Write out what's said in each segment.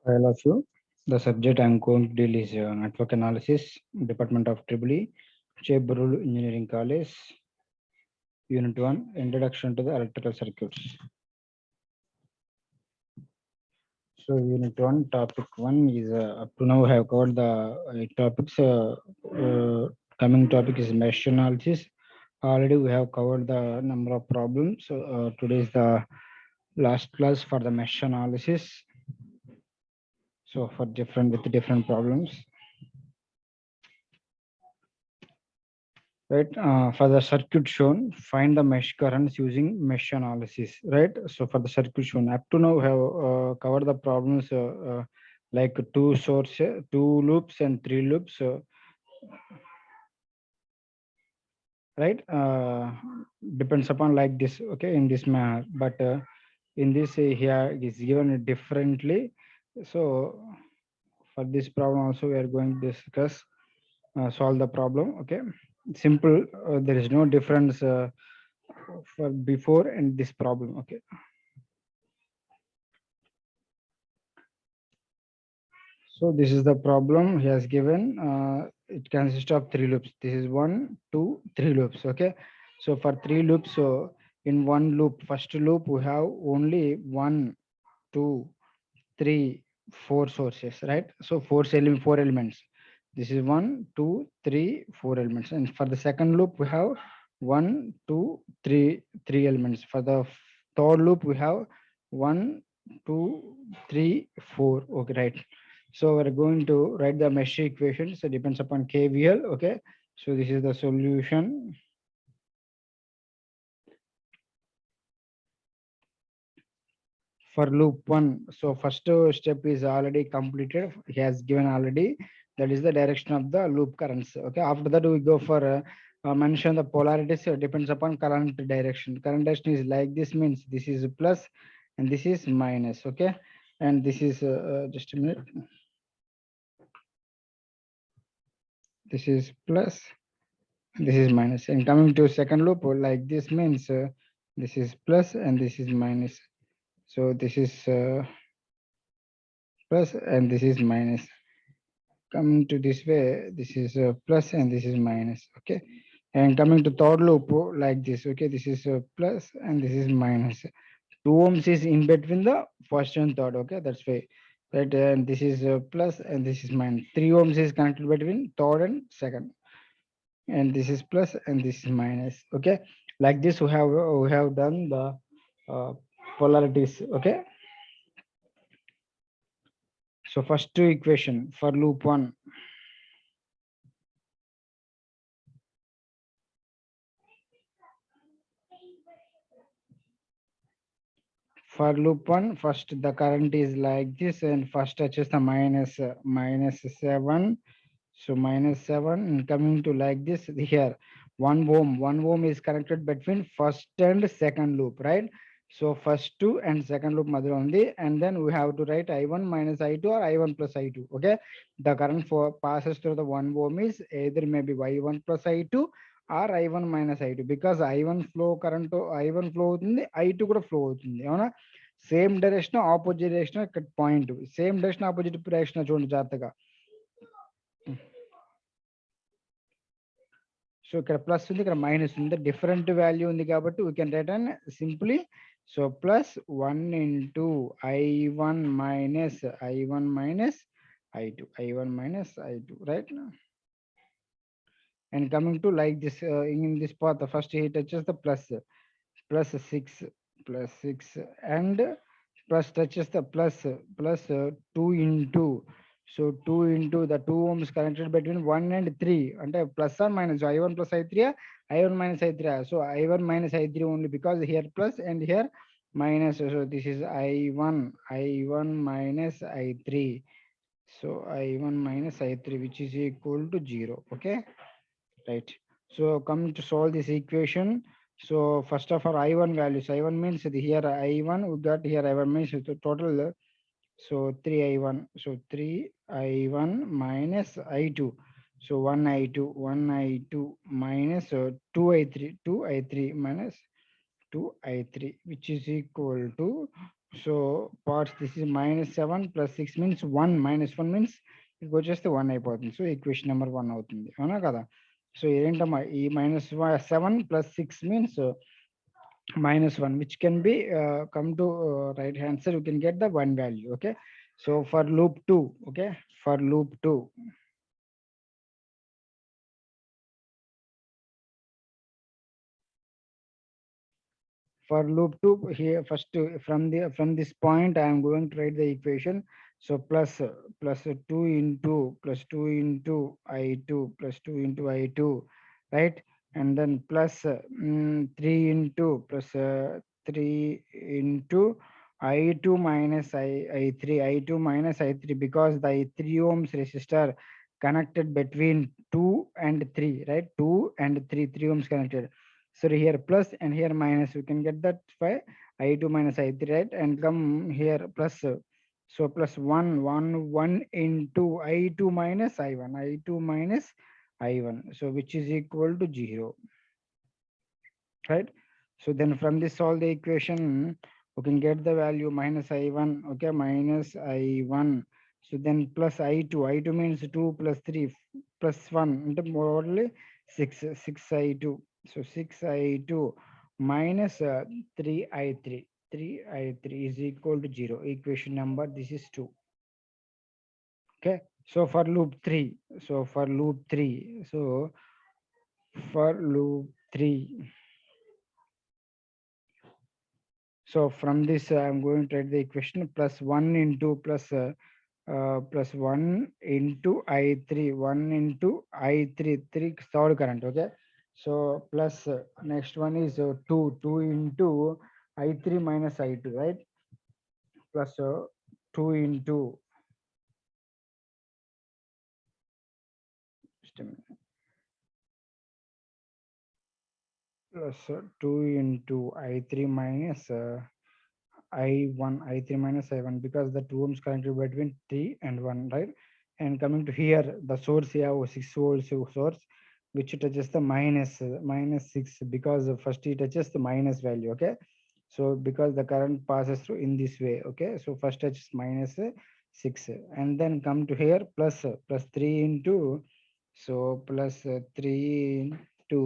All of you. The subject I'm going to deal is network analysis, Department of EEE, Chebrul Engineering College, Unit 1, Introduction to the Electrical Circuits. So, Unit 1, Topic 1 is up to now I have covered the topics. Coming topic is mesh analysis. Already we have covered the number of problems. Today is the last class for the mesh analysis. So, for different problems. Right, for the circuit shown, find the mesh currents using mesh analysis. Right, so for the circuit shown, up to now we have covered the problems like two sources, two loops and three loops. Right, depends upon like this. Okay, in this manner, but in this here is given differently. So for this problem also we are going to discuss solve the problem. Okay, simple. There is no difference for before and this problem. Okay, so this is the problem he has given. It consists of three loops. This is 1 2 3 loops. Okay, so for three loops, so in one loop, first loop we have only 1 2 3 4 sources, right? So four elements. This is 1 2 3 4 elements, and for the second loop we have 1 2 3 elements. For the third loop we have 1 2 3 4. Okay, right. So we're going to write the mesh equation. So depends upon KVL. Okay, so this is the solution. For loop 1, so first step is already completed. He has given already, that is the direction of the loop currents. Okay, after that we go for mention the polarities. Depends upon current direction. Current direction is like this, means this is plus and this is minus. Okay, and this is just a minute, this is plus, this is minus. And coming to second loop, like this, means this is plus and this is minus. So this is plus and this is minus. Coming to this way, this is plus and this is minus. Okay, and coming to third loop, like this. Okay, this is plus and this is minus. 2 ohms is in between the first and third. Okay, that's why, right? And this is plus and this is minus. 3 ohms is connected between third and second, and this is plus and this is minus. Okay, like this we have done the uh, polarities. Okay, so first equation for loop 1. For loop 1, first the current is like this, and first touches the minus 7. So minus 7, and coming to like this here, 1 ohm is connected between first and second loop, right? So first two and second loop mother only, and then we have to write I1 minus I2 or I1 plus I2. Okay, the current for passes through the 1 ohm is either maybe Y1 plus I2 or I1 minus I2, because I1 flow current I1 flow అవుతుంది, I2 కూడా flow అవుతుంది. అవునా, same direction opposite direction ఇక్కడ point, same direction opposite direction చూడండి జాగ్రత్తగా. So ఇక్కడ plus ఉంది, ఇక్కడ మైనస్ ఉంది, డిఫరెంట్ వాల్యూ ఉంది కాబట్టి we can right and simply. So plus 1 into I1 minus I1 minus I2, I1 minus I2, right? And coming to like this, in this path, the first he touches the plus 6 and plus touches the plus 2 into, so 2 into the 2 ohms connected between 1 and 3, and plus or minus I1 plus I3, I1 minus I3. So I1 minus I3 only, because here plus and here minus. So this is I1 minus I3. So I1 minus I3, which is equal to 0. Okay, right? So come to solve this equation. So first of all, I1 values. I1 means here I1, we got here I1 means the total. So 3I1. So 3I1 minus I2. So 1I2 minus 2I3 minus 2I3, which is equal to So parts, this is -7 plus 6 means 1 minus 1 means it goes just 1 అయిపోతుంది. So equation number 1 అవుతుంది, అవునా కదా? So ఏంటమ్మా ఈ -7 plus 6 means -1, which can be come to right hand side, you can get the 1 value. Okay, so for loop 2, okay, for loop 2, for loop 2 here, first from this point I am going to write the equation. So plus 2 into I2 plus 2 into I2, right? And then plus 3 into plus 3 into I2 minus I3, I2 minus I3, because the 3 ohms resistor connected between 2 and 3, right? 2 and 3 ohms connected. So here plus and here minus, we can get that by I2 minus I3, right? And come here plus. So plus 1 into I2 minus I1, I2 minus I1. So which is equal to 0, right? So then from this solve the equation, we can get the value minus I1, okay, minus I1. So then plus I2, I2 means 2 plus 3 plus 1, into more only 6 I2. So 6 I2 minus 3 I3, 3 I3 is equal to 0. Equation number, this is 2. Okay, so for loop 3, so for loop 3, so for loop 3, so from this, I'm going to write the equation plus 1 into plus 1 into I3, 1 into I3, 3 third current, okay? So plus next one is 2 into I3 minus I2, right? Plus 2 into, just a minute, plus 2 into I3 minus I1, I3 minus I1, because the 2 ohms connected between 3 and 1, right? And coming to here, the source here, 6 volts source, which touches the minus 6, because first it touches the minus value, okay? So because the current passes through in this way, okay? So first touches minus 6, and then come to here plus 3 into, so plus 3 into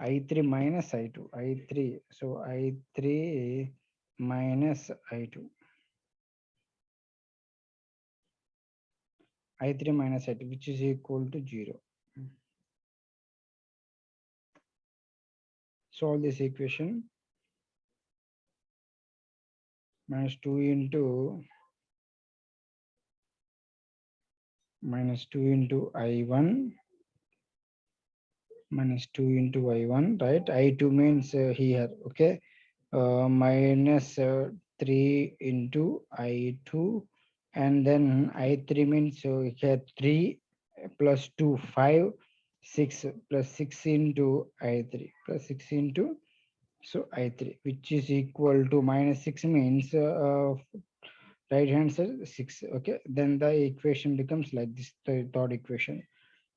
I3 minus I2, I3, so I3 minus I2, I3 minus I2, which is equal to 0. Solve this equation. Minus 2 into I1 minus 2 into I1, right? I2 means here, okay? Minus 3 into I2, and then I3 means here 3 plus 2, 5, 6 plus 6 into I3 plus 6 into, so I3, which is equal to minus 6 means right hand side 6, okay? Then the equation becomes like this, the third equation.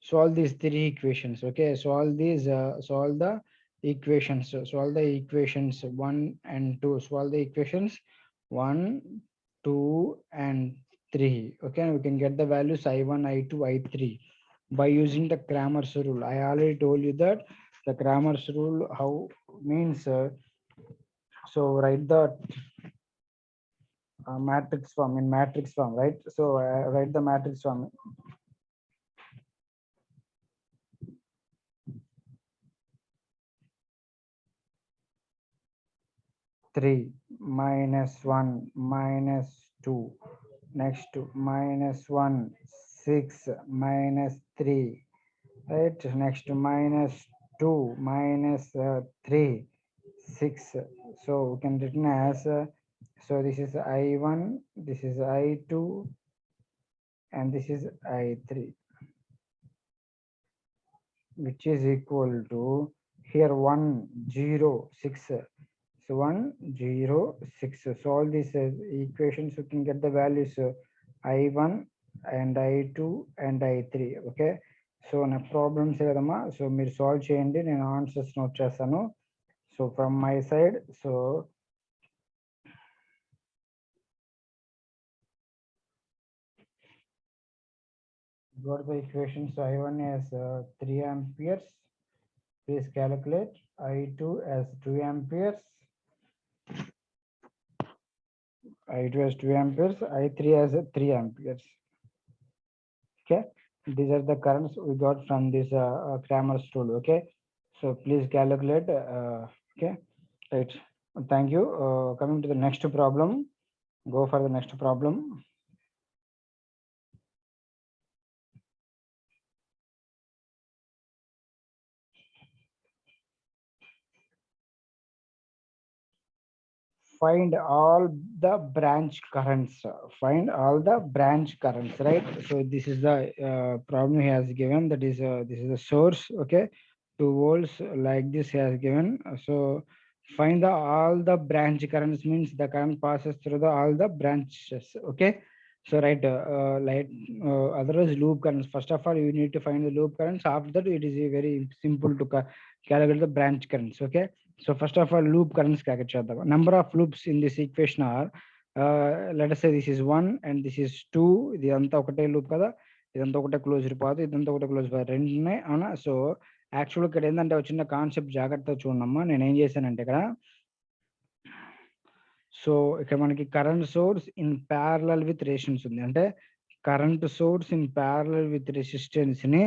Solve these 3 equations, okay? Solve these, solve the equations, solve the equations 1 and 2, solve the equations 1, 2 and 3, okay? We can get the values I1, I2, I3 by using the Cramer's rule. I already told you that the Cramer's rule how means, so write the matrix form, in matrix form, right? So write the matrix form. 3 minus 1 minus 2, next to minus 1 6 minus 3, right? Next to minus 2 minus 3 6. So we can written as so this is I1, this is I2, and this is I3, which is equal to here 1 0 6. So 1 0 6. So all these equations you can get the values I1 and I2 and I3, okay? So నా problems కదమ్మా, so మీరు solve చేయండి, నేను answers note చేస్తాను. So from my side, so got the equation. So I1 as 3 amperes. Please calculate. I2 as 2 amperes. I2 as 2 amperes. I3 as 3 amperes. Okay. These are the currents we got from this Cramer's rule. Okay. So please calculate. Okay. Right. Thank you. Coming to the next problem. Go for the next problem. Find all the branch currents. Find all the branch currents, right? So this is the problem he has given. That is this is the source. Okay, 2 volts like this he has given. So find the all the branch currents means the current passes through the all the branches. Okay. So right, like otherwise loop currents. First of all, you need to find the loop currents. After that, it is very simple to calculate the branch currents. Okay. So first of all, loop currents calculate చేద్దాం. Number of loops in this equation are let us say this is 1 and this is 2. ఇదంతా ఒకటే loop కదా, ఇదంతా ఒకటే closed path, ఇదంతా ఒకటే close path, రెండు ఉన్నాయి అవునా. సో యాక్చువల్ ఇక్కడ ఏంటంటే ఒక చిన్న కాన్సెప్ట్ జాగ్రత్తగా చూడమ్మా. నేను ఏం చేశానంటే ఇక్కడ, సో ఇక్కడ మనకి current source in parallel with resistance ఉంది. అంటే current source in parallel with resistance ని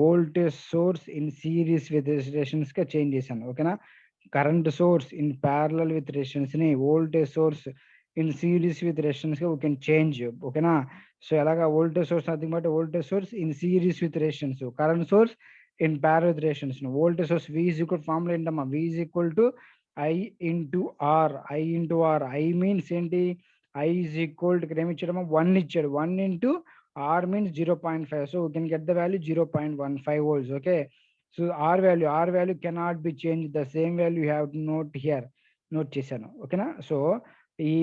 voltage source in series with resistance గా చేంజ్ చేశాను. ఓకేనా. Current source in parallel with resistance ని voltage source in series with resistance గా we can change. ఓకేనా. So ఎలాగా voltage source nothing but voltage source in series with resistance, current source in parallel with resistance. Voltage source V is equal formula ఏంటమ్మా, V is equal to I into R. I into R. I means ఏంటి, I is equal to ఇక్కడ ఏమి ఇచ్చాడమ్మా 1 ఇచ్చాడు. 1 into R means 0.5. So we can get the value 0.15 volts. Okay. So R value cannot be changed. The same value you have to note here. Note చేశాను. ఓకేనా. So ఈ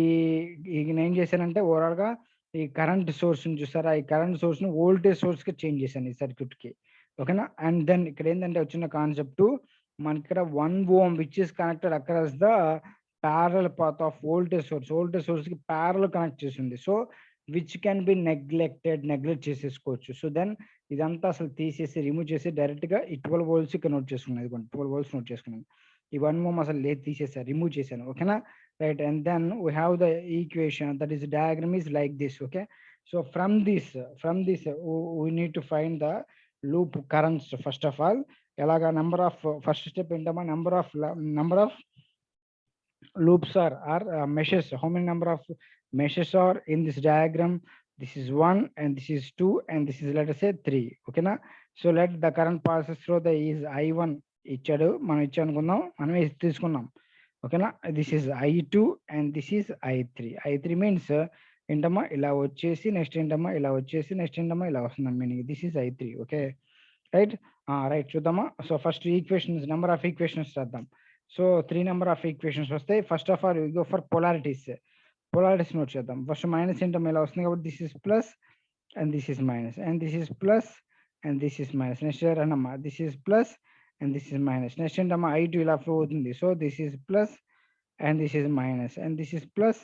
నేను ఏం చేశానంటే overall గా ఈ కరెంట్ సోర్స్ ని చూసారా, ఈ కరెంట్ సోర్స్ ని వోల్టేజ్ సోర్స్ కి చేంజ్ చేశాను ఈ సర్క్యూట్ కి. ఓకేనా. అండ్ దెన్ ఇక్కడ ఏంటంటే వచ్చిన కాన్సెప్ట్ మనకి ఇక్కడ 1 ohm which is connected across the parallel path of voltage source. Voltage source కి ప్యారల్ కనెక్ట్ చేసింది. So which can be neglect చేసేసుకోవచ్చు. సో దెన్ ఇదంతా అసలు తీసేసి రిమూవ్ చేసి డైరెక్ట్ గా ఈ 12 volts ఇక్కడ నోట్ చేసుకున్నాను. 12 volts నోట్ చేసుకున్నాను. ఈ 1 ohm అసలు లేదు, తీసేసాను, రిమూవ్ చేశాను. ఓకేనా. Right. And then we have the equation that is diagram is like this. Okay. So from this we need to find the loop currents. First of all ఎలాగా number of first step ఏంటమ్మా, number of loops are meshes. How many number of meshes are in this diagram? This is 1 and this is 2 and this is let us say 3. Okay na. So let the current passes through the is I1 ఇచ్చాడు, మనం ఇచ్చాను అనుకుందాం, మనమే తీసుకున్నాం. ఓకేనా. This is I2 and this is I3 means ఏంటమ్మా ఇలా వచ్చేసి నెక్స్ట్ ఏంటమ్మా ఇలా వచ్చేసి నెక్స్ట్ ఏంటమ్మా ఇలా వస్తుంది meaning. This is I3. Okay. Right. Right చూద్దామా. So first equations, number of equations చేద్దాం. సో 3 నెంబర్ ఆఫ్ ఈక్వేషన్స్ వస్తాయి. First of all go for polarities note చేద్దాం. ఫస్ట్ మైనస్ ఏంటమ్మా ఇలా వస్తుంది కాబట్టి this is plus and this is minus and this is plus and this is minus. Next రండమ్మా this is plus and this is minus. Next ఏంటమ్మా I2 ఇలా flow అవుతుంది. So this is plus and this is minus and this is plus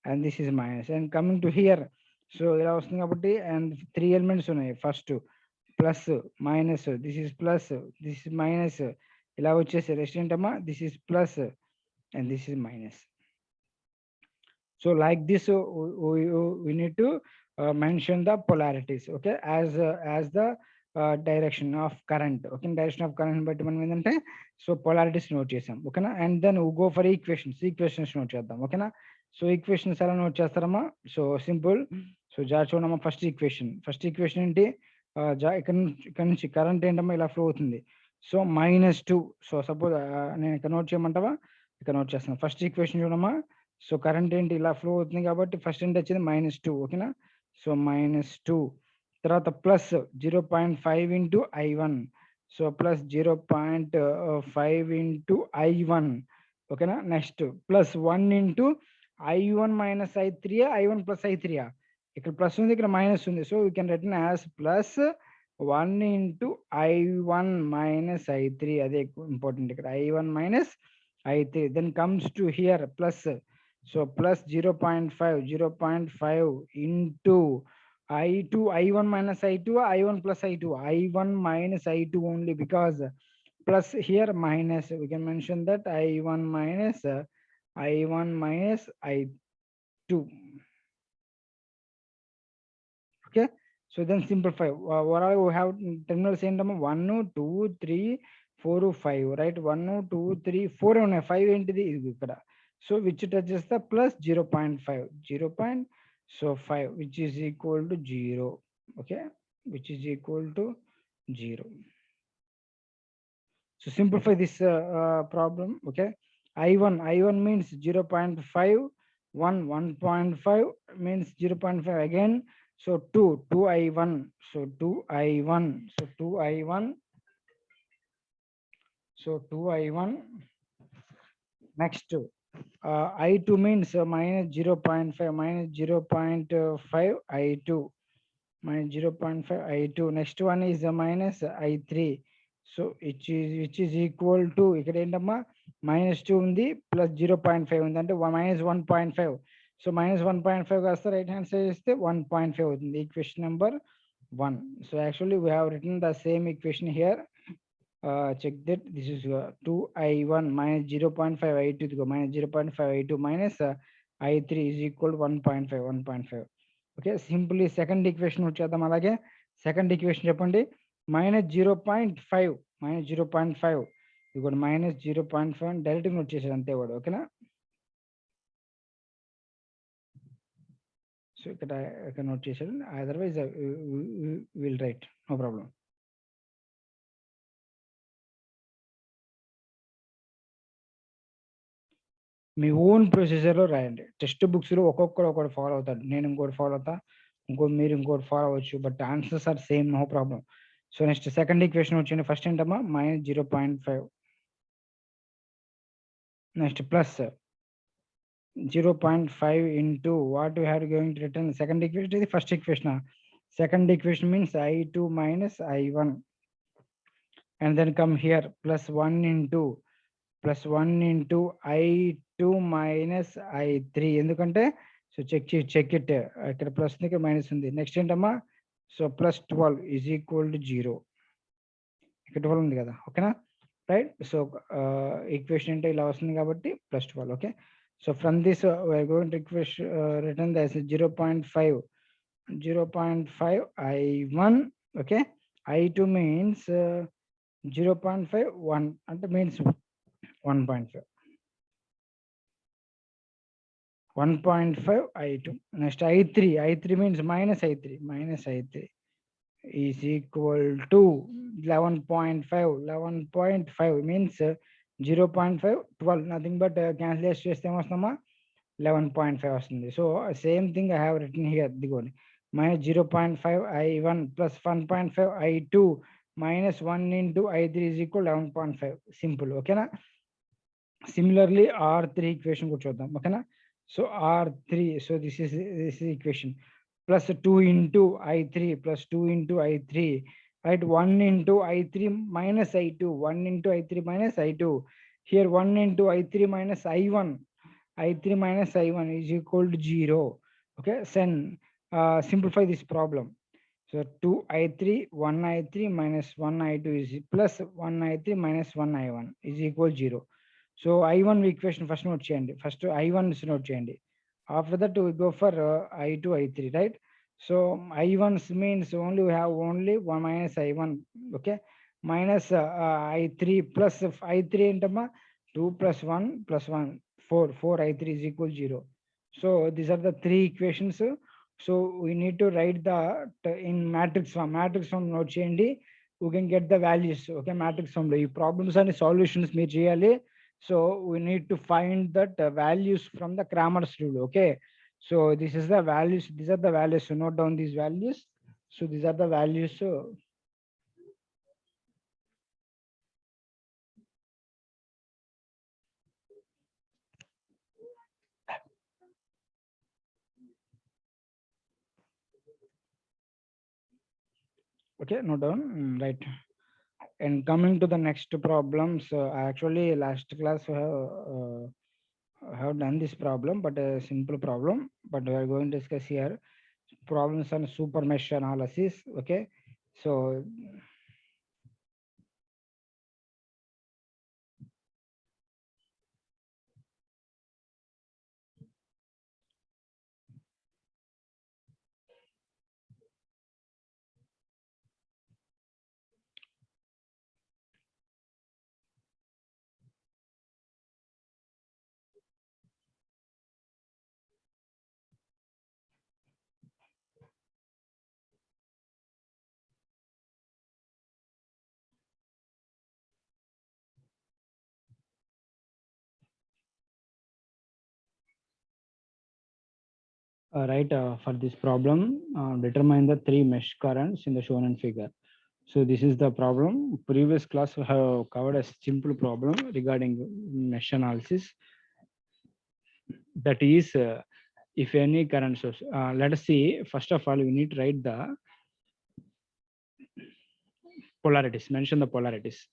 and this is minus and coming to hear. So ఇలా వస్తుంది కాబట్టి and 3 elements ఉన్నాయి. First plus minus, this is plus, this is minus, ఇలా వచ్చేసి rest ఏంటమ్మా this is plus and this is minus. So like this we need to mention the polarities. Okay, as the direction of current. Okay, direction of current బట్టి మనం ఏంటంటే so polarities note చేసాం. ఓకేనా. And then go for equations note చేద్దాం. ఓకేనా. So equations ఎలా note చేస్తారమ్మా, so simple. So చూడమ్మా ఫస్ట్ ఈక్వేషన్ ఏంటి, ఇక్కడ నుంచి కరెంట్ ఏంటమ్మా ఇలా ఫ్లో అవుతుంది. సో -2. సో సపోజ్ నేను ఇక్కడ నోట్ చేయమంటావా, ఇక్కడ నోట్ చేస్తాను. ఫస్ట్ ఈక్వేషన్ చూడమ్మా. సో కరెంట్ ఏంటి ఇలా ఫ్లో అవుతుంది కాబట్టి ఫస్ట్ ఏంటి వచ్చింది -2. ఓకేనా. సో -2 తర్వాత plus 0.5 into I1. So plus 0.5 into I1. ఓకేనా. Next plus 1 into I1 minus I3, I1 plus I3. ఇక్కడ ప్లస్ ఉంది, ఇక్కడ మైనస్ ఉంది. So you can return as plus 1 into I1 minus I3. అదే ఇంపార్టెంట్ ఇక్కడ, I1 minus I3. Then comes to here plus. So plus 0.5 into I2, I1 minus I2, I1 plus I2, I1 minus I2 only, because plus here minus, we can mention that I1 minus I2. Okay, so then simplify. What are we have terminals ఏంటమ్మా 1 2 3 4 5, right? 1 2 3 4 ఉన్నాయి, 5 ఏంటిది ఇది ఇక్కడ. So which touches the plus 0.5, 0. So 5, which is equal to 0. Okay, which is equal to 0. So simplify this problem. Okay, I1 means 0.5, 1.5 means 0.5 again. So 2I1, so 2I1, so 2I1, so 2I1. Next, I2 means minus 0.5, minus 0.5 I2, minus 0.5 I2. Next one is minus I3. So which is equal to, ఇక్కడ ఏంటమ్మా -2 ఉంది, plus 0.5 ఉంది, అంటే minus 1.5. So minus 1.5 కాస్త right hand side ఇస్తే 1.5 అవుతుంది. Equation number 1. So actually we have return the same equation here. Check that this is 2I1 minus 0.5 I2, minus 0.5 I2 minus I3 is equal to 1.5. Okay, simply second equation వచ్చేద్దాం. అలాగే second equation చెప్పండి, -0.5, -0.5 ఇక్కడ -0.5 డైరెక్ట్గా వచ్చేసాడు అంతే వాడు. ఓకేనా, so ఇక్కడ నోట్ చేశాడు, otherwise will write, no problem. మీ ఓన్ ప్రొసీజర్లో రాయండి. టెక్స్ట్ బుక్స్లో ఒక్కొక్కటి ఫాలో అవుతాడు, నేను ఇంకోటి ఫాలో అవుతా, మీరు ఇంకోటి ఫాలో అవ్వచ్చు, but answers are same, no problem. So next second equation వచ్చింది. ఫస్ట్ ఏంటమ్మా -0.5, next plus 0.5 into what we are going to return. Second equation is the first equation. Second equation means I2 minus I1, and then come here plus 1 into I2 minus I3. ఎందుకంటే so check it, ఇక్కడ plus ఉంది, ఇక్కడ minus ఉంది. Next ఏంటమ్మా, so plus 12 is equal to 0. ఇక్కడ 12 ఉంది కదా, ఓకేనా, రైట్. సో ఈక్వేషన్ అంటే ఇలా వస్తుంది కాబట్టి plus 12. Okay, so from this we are going to return as 0.5 I1. okay, I2 means 0.5 1 అంటే means 1.5 I2. next I3 means minus I3 is equal to 11.5 means 0.5 12, nothing but cancellation చేస్తే ఏమొస్తుందమ్మా 11.5 వస్తుంది. So same thing I have written here, దిగోండి, -0.5 I1 plus 1.5 I2 minus 1 into I3 is equal 11.5. Simple, ఓకేనా. Similarly R3 equation కూడా చూద్దాం, ఓకేనా. So R3, so this is equation, plus 2 into I3 plus 2 into I3, right? 1 into I3 minus I2, 1 into I3 minus I2. Here 1 into I3 minus I1, I3 minus I1 is equal to 0. Okay, then simplify this problem. So 2 I3, 1 I3 minus 1 I2 is plus 1 I3 minus 1 I1 is equal 0. So I1 equation first note cheyandi, first I1 is note cheyandi. After that we go for I2, I3, right? So I1 means only we have only 1 minus I1. okay, minus I3 plus I3 entama 2 plus 1 plus 1 4 I3 is equal 0. So these are the three equations. So we need to write the in matrix form note cheyandi, we can get the values. okay, matrix form lo ee problems and solutions meer cheyali. So we need to find that values from the Cramer's rule. okay, so this is the values, these are the values, so note down these values. So these are the values. So okay, note down, right. And coming to the next problems, actually last class have done this problem, but a simple problem, but we are going to discuss here. problems on super mesh analysis. Okay, so for this problem, determine the three mesh currents in the shown figure. So this is the problem. Previous class we have covered a simple problem regarding mesh analysis. That is, if any current source. Let us see. First of all, we need to write the polarities. Mention the polarities.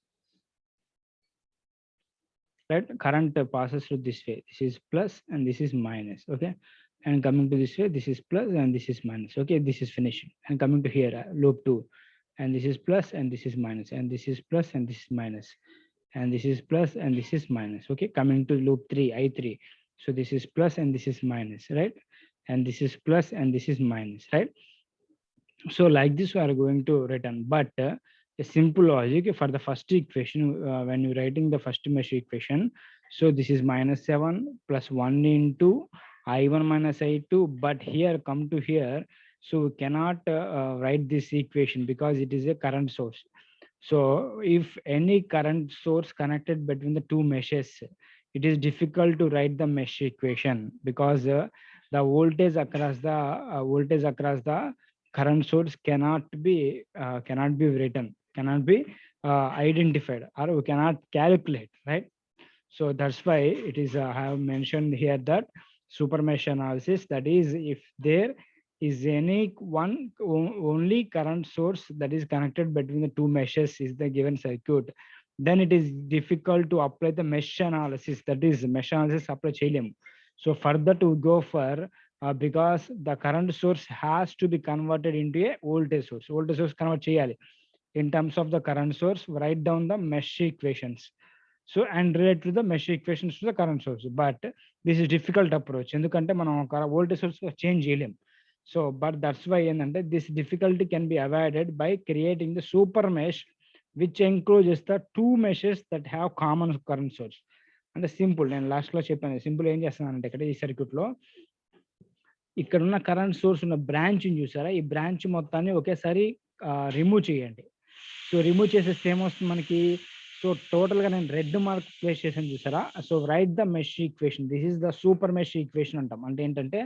Right? Current passes through this way. This is plus and this is minus. Okay. And coming to this way, this is plus and this is minus. Okay. This is finishing. And coming to here, loop 2. And this is plus and this is minus. And this is plus and this is minus. And this is plus and this is minus. Okay. Coming to loop 3, I3. So this is plus and this is minus, right? And this is plus and this is minus, right? So like this we are going to return, but a simple logic for the first equation, when you're writing the first mesh equation, so this is -7 plus 1 into I1 minus I2, but here come to here, so we cannot write this equation because it is a current source. So if any current source connected between the two meshes, it is difficult to write the mesh equation because the voltage across the current source cannot be written, cannot be identified, or we cannot calculate, right? So that's why it is I have mentioned here that super mesh analysis, that is if there is any one only current source that is connected between the two meshes is the given circuit, then it is difficult to apply the mesh analysis, that is mesh analysis apply cheyalem. So further to go for because the current source has to be converted into a voltage source convert cheyali. In terms of the current source, write down the mesh equations, so and relate to the mesh equations to the current source. But this is difficult approach ఎందుకంటే మనం voltage source change చేయలేం. So but that's why ఏంటంటే this difficulty can be avoided by creating the super mesh which encloses the two meshes that have common current source. అంటే simple, నేను last లో చెప్పాను simple ఏం చేస్తున్నానంటే ఇక్కడ ఈ సర్క్యూట్ లో ఇక్కడ ఉన్న కరెంట్ సోర్స్ ఉన్న బ్రాంచ్ చూసారా, ఈ బ్రాంచ్ మొత్తాన్ని ఒకేసారి రిమూవ్ చేయండి. సో రిమూవ్ చేసేస్తే ఏమొస్తుంది మనకి, సో టోటల్ గా నేను రెడ్ మార్క్ ప్లేస్ చేసాను చూసారా. So right the mesh equation, this is the super mesh equation అంటాం. అంటే ఏంటంటే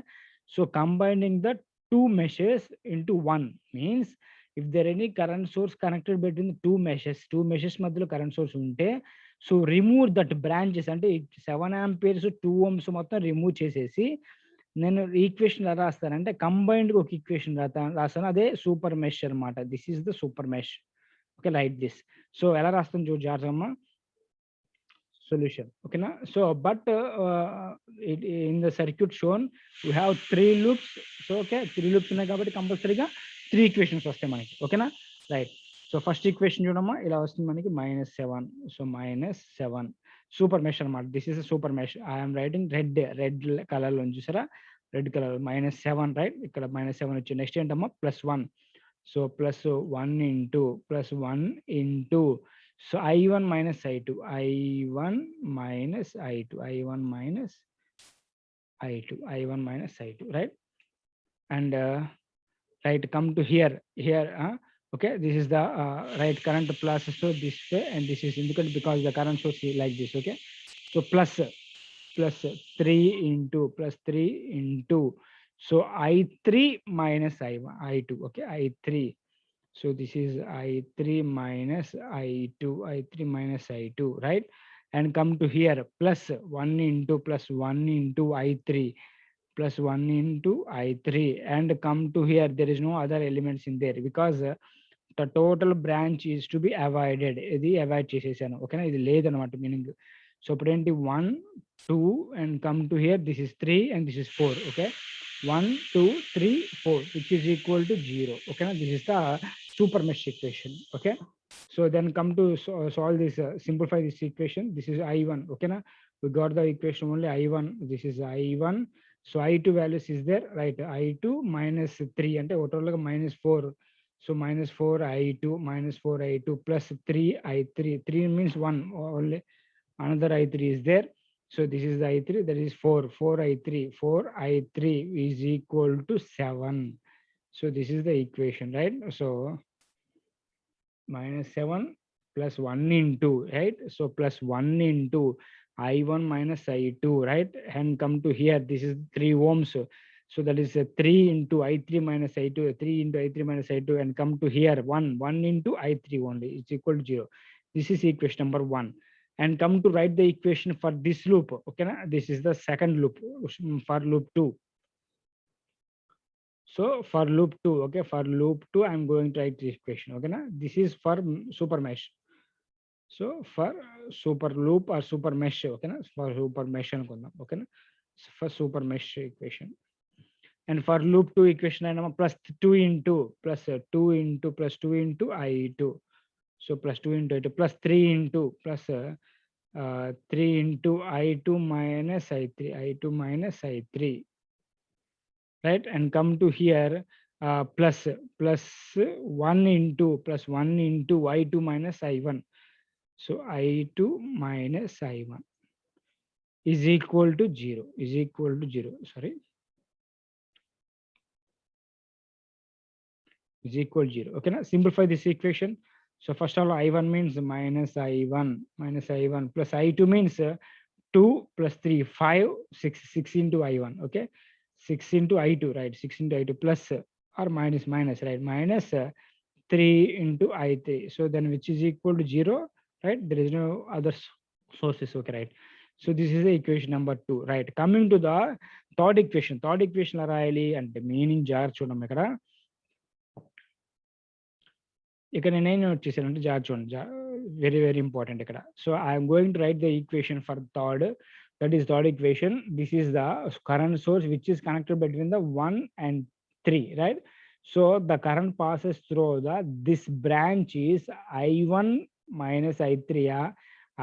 so combining the two meshes into one means if there any current source connected between two meshes మధ్యలో current source ఉంటే so remove that branches, అంటే 7 amperes 2 ohms మొత్తం remove చేసేసి నేను equation ఎలా రాస్తానంటే కంబైన్డ్ ఒక ఈక్వేషన్ రాస్తాను, అదే సూపర్ మెష్ అనమాట. This is the super mesh. Okay, like this. So ఎలా రాస్తాను చూడు జాగ్రత్తమ్మా సొల్యూషన్, ఓకేనా. So but in the circuit shown we have 3 loops. So okay 3 loops ఉన్నాయి కాబట్టి కంపల్సరీగా 3 ఈక్వేషన్స్ వస్తాయి మనకి, ఓకేనా. రైట్. సో ఫస్ట్ ఈక్వేషన్ చూడమ్మా ఇలా వస్తుంది మనకి -7. సో -7 సూపర్ మెష్ అనమాట. This is super mesh. I'm writing red colour లో చూసారా, రెడ్ కలర్ -7, రైట్. ఇక్కడ -7 వచ్చి నెక్స్ట్ ఏంటమ్మా +1. So +1 into so I1 minus I2, I1 minus I2, right? And right, come to here, okay, this is the right current plus, so this way, and this is indicated because the current source is like this, okay. So plus 3 into so I3 minus I2, okay, I3. So this is I3 minus I2, right? And come to here +1 into I3, +1 into I3, and come to here, there is no other elements in there because the total branch is to be avoided. ఇది avoid చేసేసాను, ఓకేనా. ఇది లేదనమాట meaning. So ఇప్పుడు ఏంటి 1 2 and come to here, this is 3 and this is 4, okay. 1, 2, 3, 4, which is equal to 0. Okay, now this is the super mesh equation. Okay, so then come to solve this, simplify this equation. This is I1. Okay, now we got the equation only I1. This is I1. So I2 values is there, right? I2 minus 3 and total minus 4. So minus 4 I2 minus 4 I2 plus 3 I3. 3 means 1 only. Another I3 is there. So this is the I3, that is 4. 4 I3. 4 I3 is equal to 7. So this is the equation, right? So minus 7 plus 1 into, right? So plus 1 into I1 minus I2, right? And come to here, this is 3 ohms. So that is a 3 into I3 minus I2, 3 into I3 minus I2, and come to here, 1 into I3 only. It's equal to 0. This is equation number 1. And come to write the equation for this loop. Okay, na? This is the second loop for loop 2. So for loop 2, okay, for loop 2, I'm going to write this equation. Okay, na? This is for super mesh. So for super loop or super mesh, okay, na? For super mesh anukundam, okay, na? So for super mesh equation. And for loop 2 equation, I plus 2 into plus 2 into plus 2 into I2. So plus 2 into I2 plus 3 into plus 3 into I2 minus I3, I2 minus I3, right? And come to here, plus 1 into I2 minus I1. So I2 minus I1 is equal to 0, is equal to 0, sorry, is equal to 0. Okay, now simplify this equation. So first of all, I1 means minus I1 plus I2 means 2 plus 3, 5, 6 into I1, okay? 6 into I2, right? 6 into I2 plus or minus, right? Minus 3 into I3. So then which is equal to 0, right? There is no other sources, okay, right? So this is the equation number 2, right? Coming to the third equation la రాయాలి అంటే meaning జాగ్రత్త చూడడం ఇక్కడ నేనేం note చేశానంటే జాగ్రత్త చూడండి, very very important ఇక్కడ. So I'm going to right the equation for third, that is third equation. This is the current source which is connected between the 1 and 3, right? So the current passes through this branch is I1 minus I3,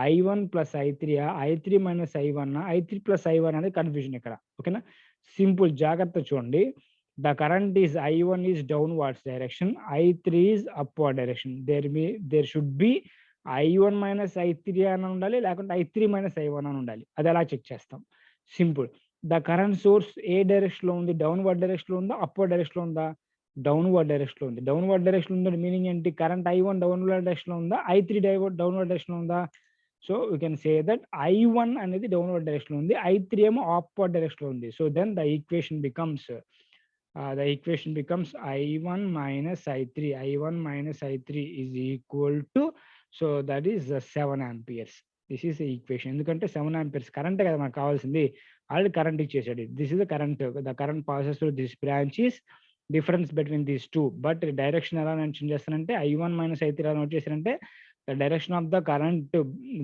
I1 plus I3, I3 minus I1, I3 plus I1 అనేది confusion ఇక్కడ. ఓకేనా, simple జాగ్రత్త చూడండి. The current is I1 is downwards direction, I3 is upward direction. There should be I1 minus I3 అని ఉండాలి, లేకుంటే I3 minus I1 అని ఉండాలి. అది ఎలా చెక్ చేస్తాం? Simple. The current source A direction లో ఉంది? డౌన్వర్డ్ డైరెక్షన్ లో ఉందా, అప్వర్డ్ డైరెక్షన్ లో ఉందా? డౌన్వర్డ్ డైరెక్షన్ లో ఉంది. డౌన్వర్డ్ డైరెక్షన్ ఉందంటే మీనింగ్ ఏంటి? కరెంట్ I1 డౌన్వర్డ్ డైరెక్షన్ లో ఉందా, I3 డౌన్వర్డ్ డైరెక్షన్ లో ఉందా? So you can say that I1 అనేది డౌన్వర్డ్ డైరెక్షన్ లో ఉంది, I3 ఏమో అప్వర్డ్ డైరెక్షన్ లో ఉంది. So then the equation becomes I1 minus I3. I1 minus I3 is equal to, so that is 7 amperes. This is the equation. ఎందుకంటే 7 amperes current కదా మనకు కావాల్సింది, ఆల్రెడీ కరెంట్ ఇచ్చేసాడు. This is the current, the current passes through this branch is difference between these two. But direction ఎలా mention చేస్తానంటే I1 minus I3 ఎలా note చేశారంటే the direction of the current,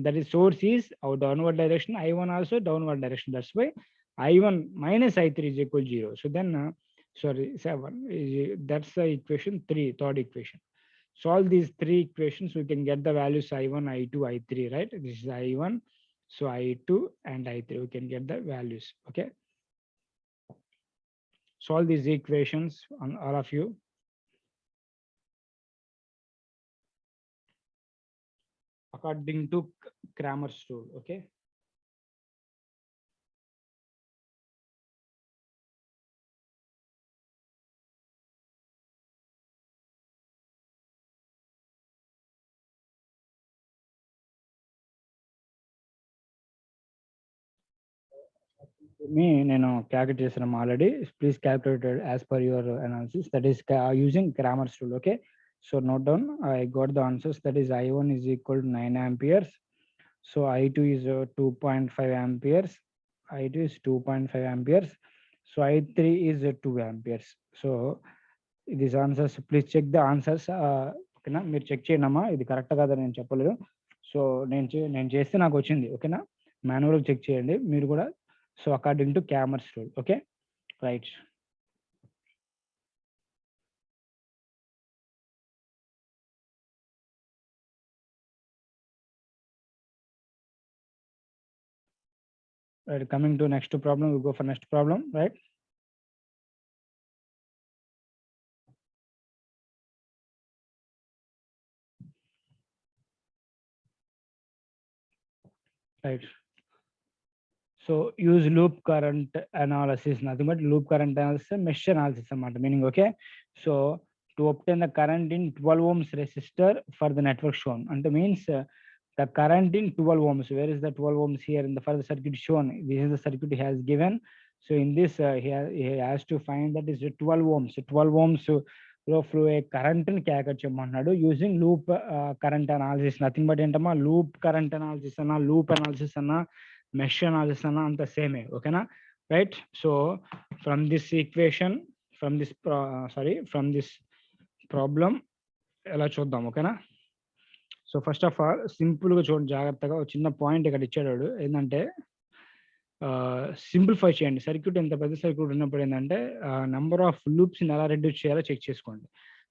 that is source, is our downward direction, I1 also downward direction. That's why I1 minus I3 is equal to 0. So then sorry, 7 is, that's the equation 3, third equation. Solve these 3 equations, we can get the values I1, I2, I3, right? This is I1, so I2 and I3, we can get the values. Okay, solve these equations on all of you. According to Cramer's rule. Okay, me నేను calculate చేసాను already. Please calculate it as per your analysis. That is using Cramer's rule. Okay, so note down. I got the answers. That is I1 is equal to 9 amperes. So I2 is 2.5 amperes. I2 is 2.5 amperes. So I3 is 2 amperes. So these answers, please check the answers. ఓకేనా, మీరు check చేయండి. ఇది correct కాదని నేను చెప్పలేదు. So నేను చేస్తే నాకు వచ్చింది. ఓకేనా, మాన్యువల్గా చెక్ చేయండి మీరు కూడా. So according to Cramer's rule. Okay, right. Right, coming to next problem, we go for next problem, right? Right. So use loop current analysis, nothing but loop current analysis, mesh analysis, meaning okay. So to obtain the current in 12 ohms resistor for the network shown, and means the current in 12 ohms. Where is the 12 ohms here in the further circuit shown? This is the circuit he has given. So in this, he has to find that is 12 ohms. 12 ohms లో flow current ని calculate చేయమన్నాడు using loop current analysis, nothing but ఏంటమ్మా loop current analysis అన్నా loop analysis అన్నా mesh analysis అన్నా అంత సేమే, ఓకేనా? Right. So from this equation, from this problem ఎలా చూద్దాం, ఓకేనా? సో ఫస్ట్ ఆఫ్ ఆల్ సింపుల్గా చూడండి జాగ్రత్తగా. ఒక చిన్న పాయింట్ ఇక్కడ ఇచ్చాడు ఏంటంటే సింప్లిఫై చేయండి. సర్క్యూట్ ఎంత పెద్ద సర్క్యూట్ ఉన్నప్పుడు ఏంటంటే నెంబర్ ఆఫ్ లూప్స్ని ఎలా రెడ్యూస్ చేయాలో చెక్ చేసుకోండి.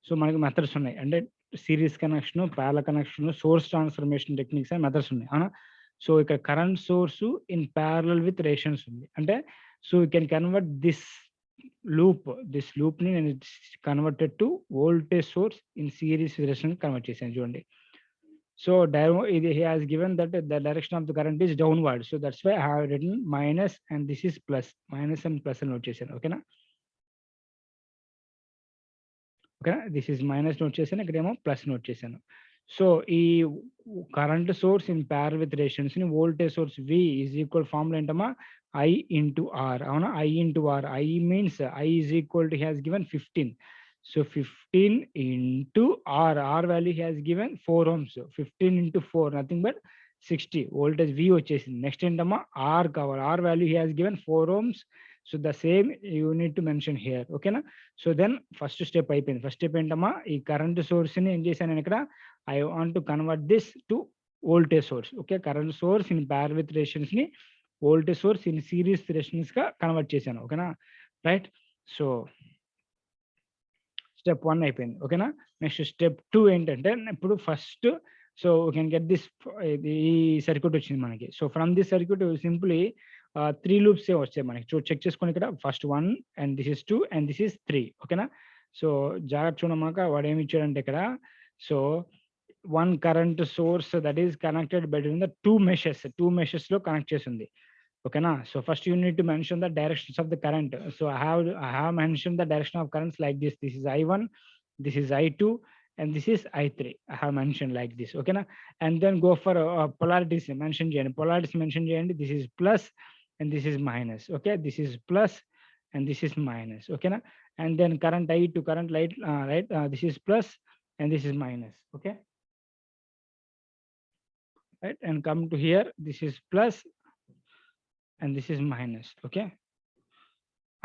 సో మనకి మెథడ్స్ ఉన్నాయి, అంటే series connection, parallel connection, source transformation techniques అని మెథడ్స్ ఉన్నాయి, అవునా? సో ఇక్కడ current source in parallel with rations ఉంది, అంటే so you can convert this లూప్ని నేను converted to voltage source in series ration convert చేశాను చూడండి. So he has given that the direction of the current is downward. So that's why I have written minus and this is plus. Minus and plus note chesanu. Okay na? Okay, this is minus note chesanu. Ikkademo plus note chesanu. So current source in parallel with resistance ni voltage source V is equal formula entama I into R. Avuna I into R. I means I is equal to, he has given 15. So 15 into R value he has given 4 ohms. 15 into 4, nothing but 60. Voltage V వచ్చేసింది. Next ఏంటమ్మా R కావాలి. R value he has given 4 ohms. So the same you need to mention here. ఓకేనా? So then first step అయిపోయింది. First step ఏంటమ్మా ఈ current సోర్స్ని ఏం చేశాను నేను ఇక్కడ, I want to convert this to voltage source. Okay, current source in parallel with resistance ni voltage source in series resistance గా convert చేశాను, ఓకేనా? రైట్. సో స్టెప్ 1 అయిపోయింది, ఓకేనా? నెక్స్ట్ స్టెప్ 2 ఏంటంటే ఇప్పుడు first so we can get this, ఈ circuit వచ్చింది మనకి. So from this circuit simply 3 loops వచ్చాయి మనకి. చెక్ చేసుకొని ఇక్కడ first 1 and this is 2 and this is 3, ఓకేనా? సో జాగ్రత్త చూడమాక వాడు ఏమి ఇచ్చాడంటే ఇక్కడ, so one current source that is connected between the two meshes లో కనెక్ట్ చేసి ఉంది, ఓకేనా? So first you need to mention the directions of the current. So I have mentioned the direction of currents like this. This is I1, this is I2 and this is I3. I have mentioned like this, ఓకేనా? And then go for polarities mention చేయండి. Polarities mention చేయండి. This is plus and this is minus, okay? This is plus and this is minus, ఓకేనా? And then current I to current light, right? This is plus and this is minus, okay? Right, and come to here, this is plus and this is minus, okay?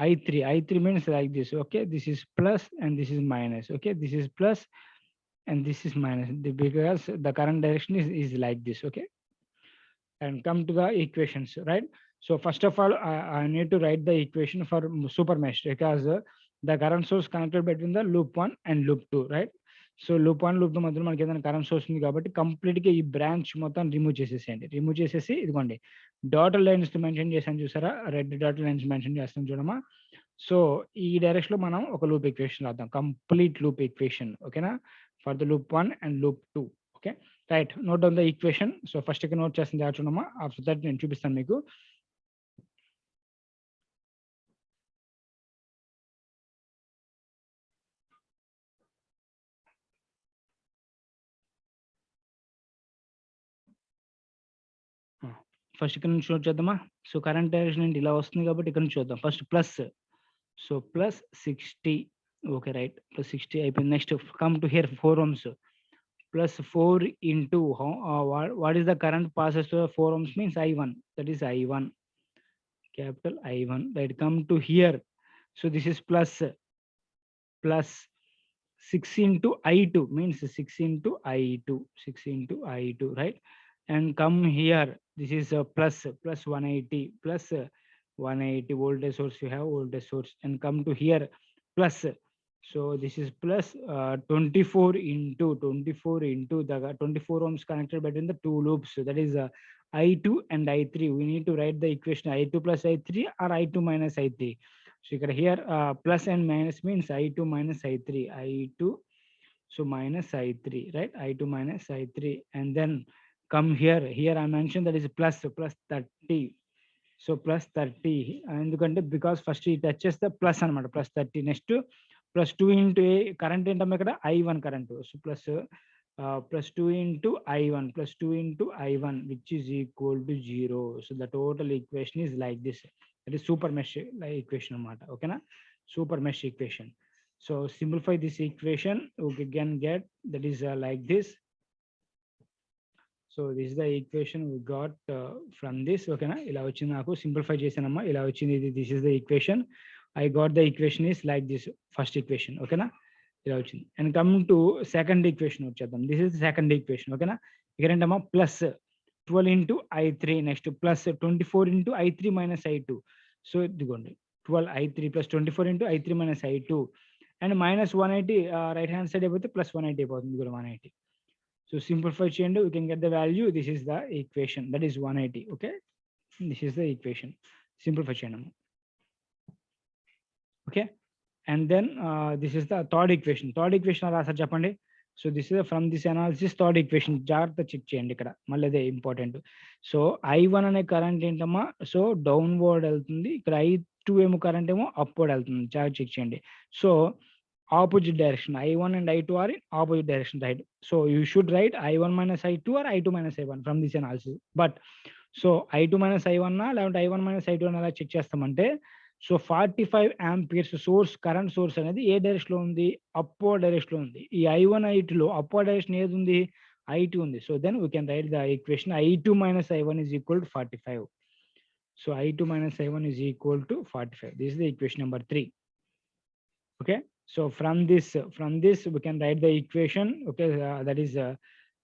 I3 means like this, okay? This is plus and this is minus, okay? This is plus and this is minus, because the current direction is like this, okay? And come to the equations, right? So first of all, I need to write the equation for super mesh, because the current source connected between the loop 1 and loop 2, right? So loop 1 loop 2 మధ్యలో మనకి ఏదైనా current source ఉంది కాబట్టి కంప్లీట్గా ఈ branch మొత్తం remove చేసేసేయండి. Remove చేసేసి ఇదిగోండి డాటెడ్ లైన్స్ మెన్షన్ చేసాను చూసారా, రెడ్ డాటెడ్ లైన్స్ మెన్షన్ చేస్తాం చూడమ్మా. సో ఈ డైరెక్షన్ లో మనం ఒక లూప్ ఈక్వేషన్ రాద్దాం, కంప్లీట్ లూప్ ఈక్వేషన్, ఓకేనా? For the loop 1 and loop 2, okay? Right, note down the equation. So first ఇక్కడ నోట్ చేస్తుంది చూడమ్మా, ఆఫ్టర్ దట్ నేను చూపిస్తాను మీకు. ఫస్ట్ ఇక్కడ నుంచి నోట్ చేద్దామా. సో కరెంట్ డైరెక్షన్ ఏంటి ఇలా వస్తుంది కాబట్టి ఇక్కడ నుంచి చూద్దాం. First plus, so plus 60, okay right, plus 60 అయిపోయింది. Next come to hear 4 ohms, plus 4 into what is the current passes to 4 ohms means I1, that is I1, capital I1, right? Come to here, so this is plus 6 into I2 means 6 into I2, right? And come here, this is plus 180 voltage source, you have voltage source, and come to here plus So this is plus 24 into the 24 ohms connected between the two loops. So that is I2 and I3. We need to write the equation I2 plus I3 or I2 minus I3. So you can here plus and minus means I2 minus I3. I2 so minus I3, right? I2 minus I3. And then come here. Here I mentioned that is plus 30. So plus 30 ఎందుకంటే because first ఈ touches the plus అనమాట plus 30 next plus 2 into current ఏంటమ్మా ఇక్కడ I1 current so plus 2 into I1 plus 2 into I1 which is equal to 0. So the total equation is like this. That is super mesh equation అనమాట. ఓకేనా, super mesh equation. So simplify this equation we can get that is like this. So this the equation we got from this. ఓకేనా, ఇలా వచ్చింది నాకు, simplify చేశానమ్మా, ఇలా వచ్చింది. ఇది this is the equation. I got the equation is like this, first equation. ఓకేనా, ఇలా వచ్చింది. And coming to second equation వచ్చేద్దాం. This is second equation. ఓకేనా, ఇక్కడ ఏంటమ్మా plus 12 into I3 next plus 24 into I3 minus I2. So ఇదిగోండి 12 I3 plus 24 into I3 minus I2 and minus 180 right hand side అయిపోతే plus 180 అయిపోతుంది కూడా 180. So simplify cheyandi, we can get the value. This is the equation, that is 180. Okay, this is the equation. Simplify cheyandi. Okay, and then this is the third equation. Third equation rasa cheppandi. So this is from this analysis third equation. Jagrata check cheyandi ikkada malli ade important. So I1 ane current entamma, so downward వెళ్తుంది, ఇక్కడ I2 ఏమో current ఏమో upward వెళ్తుంది. జాగ్రత్త check cheyandi. So opposite direction, I1 and I2 are in opposite direction, right? So you should write I1 minus I2 or I2 minus I1 from this analysis. But so I2 minus I1 na లేదంటే I1 minus I2 అని ఎలా check చేస్తామంటే, so 45 amperes source current source అనేది ఏ direction లో ఉంది, upward direction లో ఉంది. ఈ I1 I2 లో అప్వర్డ్ డైరెక్షన్ ఏది ఉంది, I2 ఉంది. So then we can write the equation I2 minus I1 is equal to 45. So I2 minus I1 is equal to 45. This is the equation number 3. Okay, so from this we can write the equation. Okay, that is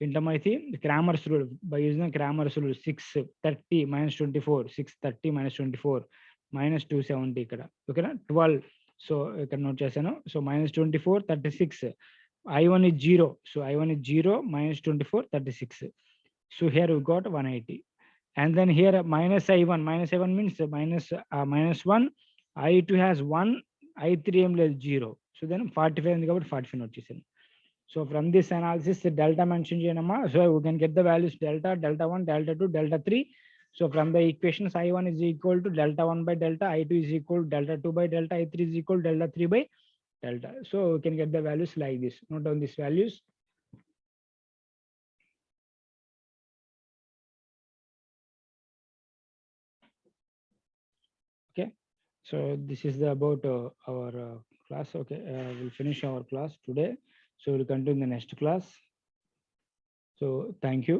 intermithi Cramer's rule. By using Cramer's rule, 630 minus 24, 630 minus 24 minus 270 ikkada. Okay na, 12. So you can note chesanu. So minus 24 36, I1 is 0. So I1 is 0 minus 24 36. So here we got 180. And then here minus I1 means minus 1. I2 has 1, I3 ఏం లేదు 0. So then 45 ఉంది కాబట్టి 45 వచ్చేసింది. So from this analysis delta mention చేయనమ్మా. So we can get the values delta 1, delta 2, delta 3. So from the equations I1 is equal to delta 1 by delta, I2 is equal to delta 2 by delta, I3 is equal to delta 3 by delta. So we can get the values like this. Note down these values. Okay, so this is about our class. Okay, we'll finish our class today. So we'll continue in the next class. So thank you.